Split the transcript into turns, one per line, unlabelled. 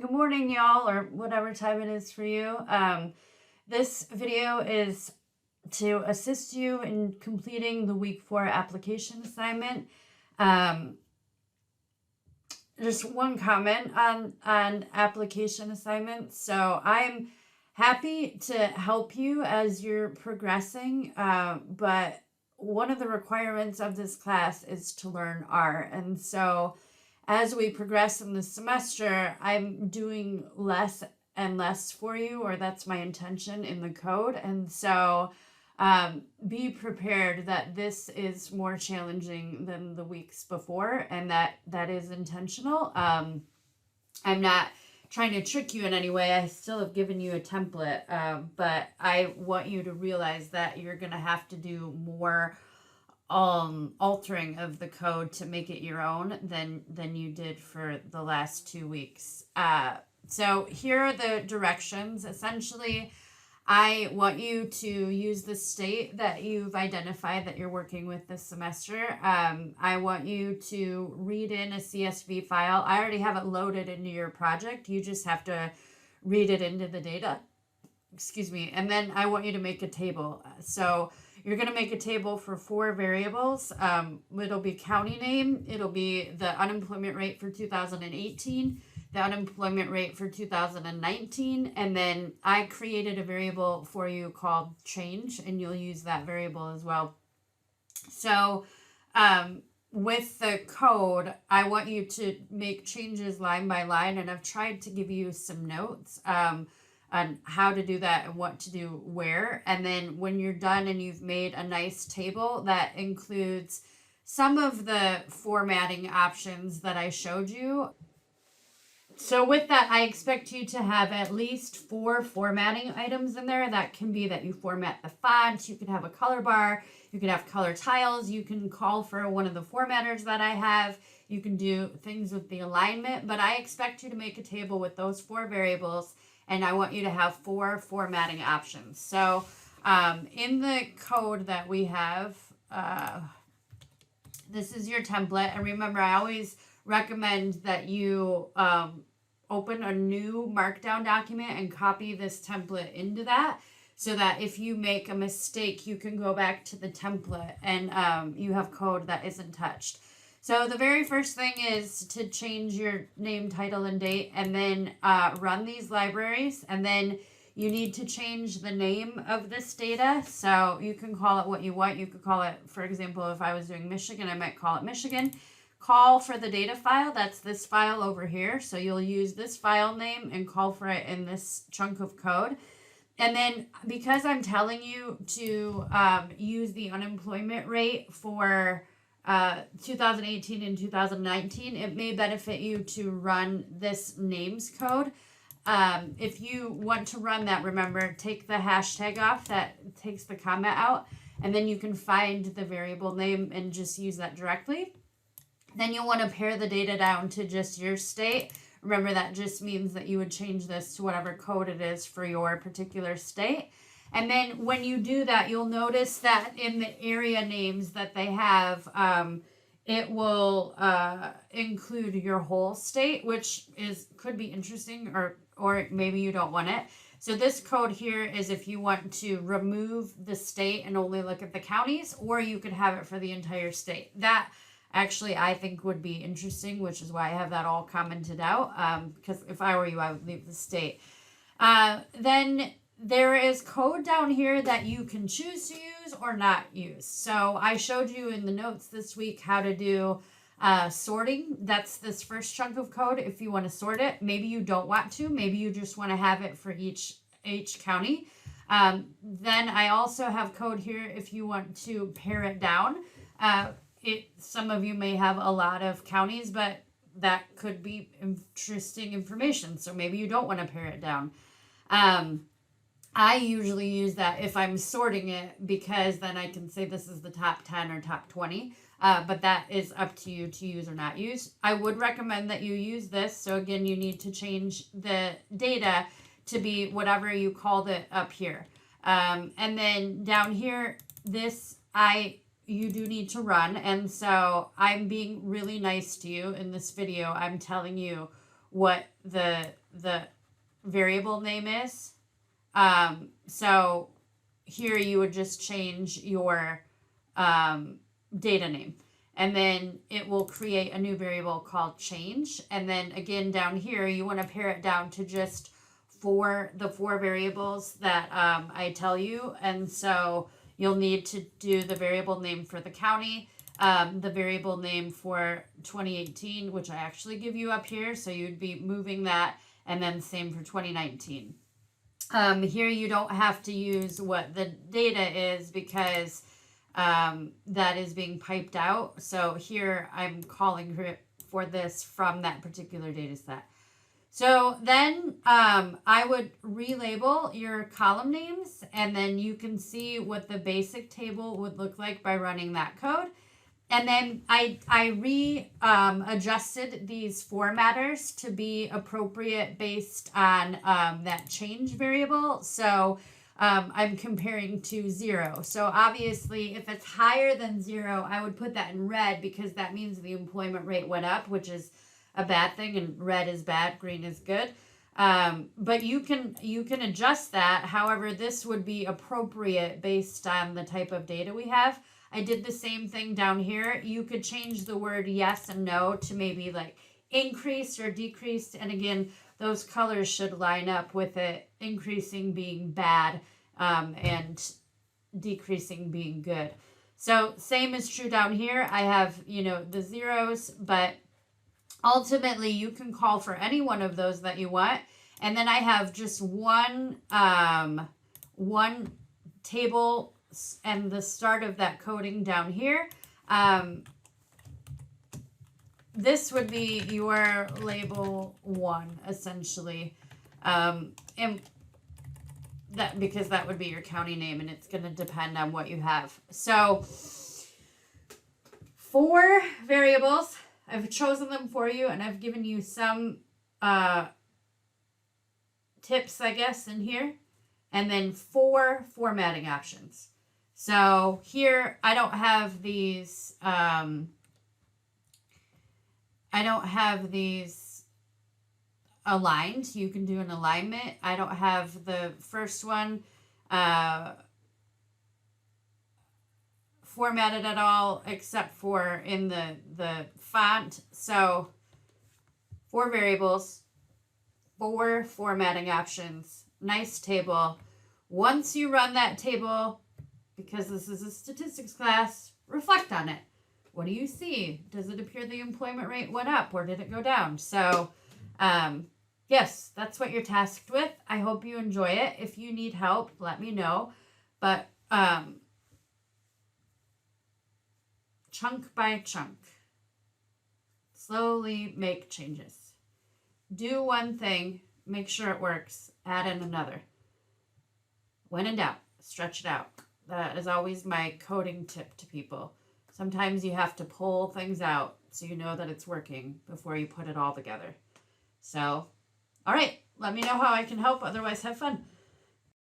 Good morning, y'all, or whatever time it is for you. This video is to assist you in completing the week 4 application assignment. Just one comment on application assignments. So I'm happy to help you as you're progressing, but one of the requirements of this class is to learn R. And so as we progress in the semester, I'm doing less and less for you, or that's my intention in the code. And so be prepared that this is more challenging than the weeks before, and that is intentional. I'm not trying to trick you in any way. I still have given you a template, but I want you to realize that you're going to have to do more altering of the code to make it your own than you did for the last 2 weeks. So here are the directions. Essentially, I want you to use the state that you've identified that you're working with this semester. I want you to read in a CSV file. I already have it loaded into your project. You just have to read it into the data. Excuse me. And then I want you to make a table. So you're going to make a table for 4 variables. It'll be county name. It'll be the unemployment rate for 2018, the unemployment rate for 2019. And then I created a variable for you called change, and you'll use that variable as well. So with the code, I want you to make changes line by line, and I've tried to give you some notes on how to do that and what to do where. And then when you're done and you've made a nice table that includes some of the formatting options that I showed you. So with that, I expect you to have at least 4 formatting items in there. That can be that you format the font, you can have a color bar, you can have color tiles, you can call for one of the formatters that I have, you can do things with the alignment, but I expect you to make a table with those 4 variables, and I want you to have 4 formatting options. So in the code that we have, this is your template. And remember, I always recommend that you open a new Markdown document and copy this template into that, so that if you make a mistake, you can go back to the template and you have code that isn't touched. So the very first thing is to change your name, title, and date, and then run these libraries. And then you need to change the name of this data. So you can call it what you want. You could call it, for example, if I was doing Michigan, I might call it Michigan. Call for the data file. That's this file over here. So you'll use this file name and call for it in this chunk of code. And then because I'm telling you to use the unemployment rate for 2018 and 2019, it may benefit you to run this names code. If you want to run that, remember, take the hashtag off, that takes the comma out, and then you can find the variable name and just use that directly. Then you'll want to pare the data down to just your state. Remember, that just means that you would change this to whatever code it is for your particular state. And then when you do that, you'll notice that in the area names that they have, it will include your whole state, which could be interesting, or maybe you don't want it. So this code here is if you want to remove the state and only look at the counties, or you could have it for the entire state. That actually I think would be interesting, which is why I have that all commented out, because if I were you, I would leave the state. Then there is code down here that you can choose to use or not use. So I showed you in the notes this week how to do sorting. That's this first chunk of code if you want to sort it. Maybe you don't want to. Maybe you just want to have it for each county. Then I also have code here if you want to pare it down. Some of you may have a lot of counties, but that could be interesting information. So maybe you don't want to pare it down. I usually use that if I'm sorting it, because then I can say this is the top 10 or top 20, but that is up to you to use or not use. I would recommend that you use this. So again, you need to change the data to be whatever you called it up here. And then down here, you do need to run. And so I'm being really nice to you in this video. I'm telling you what the the variable name is. So here you would just change your data name. And then it will create a new variable called change. And then again, down here, you want to pare it down to just the four variables that I tell you. And so you'll need to do the variable name for the county, the variable name for 2018, which I actually give you up here. So you'd be moving that, and then same for 2019. Here you don't have to use what the data is because that is being piped out. So here I'm calling for this from that particular data set. So then I would relabel your column names, and then you can see what the basic table would look like by running that code. And then I adjusted these formatters to be appropriate based on that change variable. So I'm comparing to 0. So obviously, if it's higher than 0, I would put that in red because that means the employment rate went up, which is a bad thing, and red is bad, green is good. But you can adjust that. However, this would be appropriate based on the type of data we have. I did the same thing down here. You could change the word yes and no to maybe like increased or decreased. And again, those colors should line up with it, increasing being bad and decreasing being good. So same is true down here. I have, the zeros, but ultimately you can call for any one of those that you want. And then I have just one table and the start of that coding down here. This would be your label 1 essentially. And that, because that would be your county name, and it's going to depend on what you have. So 4 variables, I've chosen them for you, and I've given you some tips, I guess, in here. And then 4 formatting options. So here I don't have these aligned. You can do an alignment. I don't have the first one formatted at all except for in the font. So 4 variables, 4 formatting options, nice table. Once you run that table, because this is a statistics class, reflect on it. What do you see? Does it appear the employment rate went up, or did it go down? So, yes, that's what you're tasked with. I hope you enjoy it. If you need help, let me know. But chunk by chunk, slowly make changes. Do one thing, make sure it works, add in another. When in doubt, stretch it out. That is always my coding tip to people. Sometimes you have to pull things out so you know that it's working before you put it all together. So, all right, let me know how I can help. Otherwise, have fun.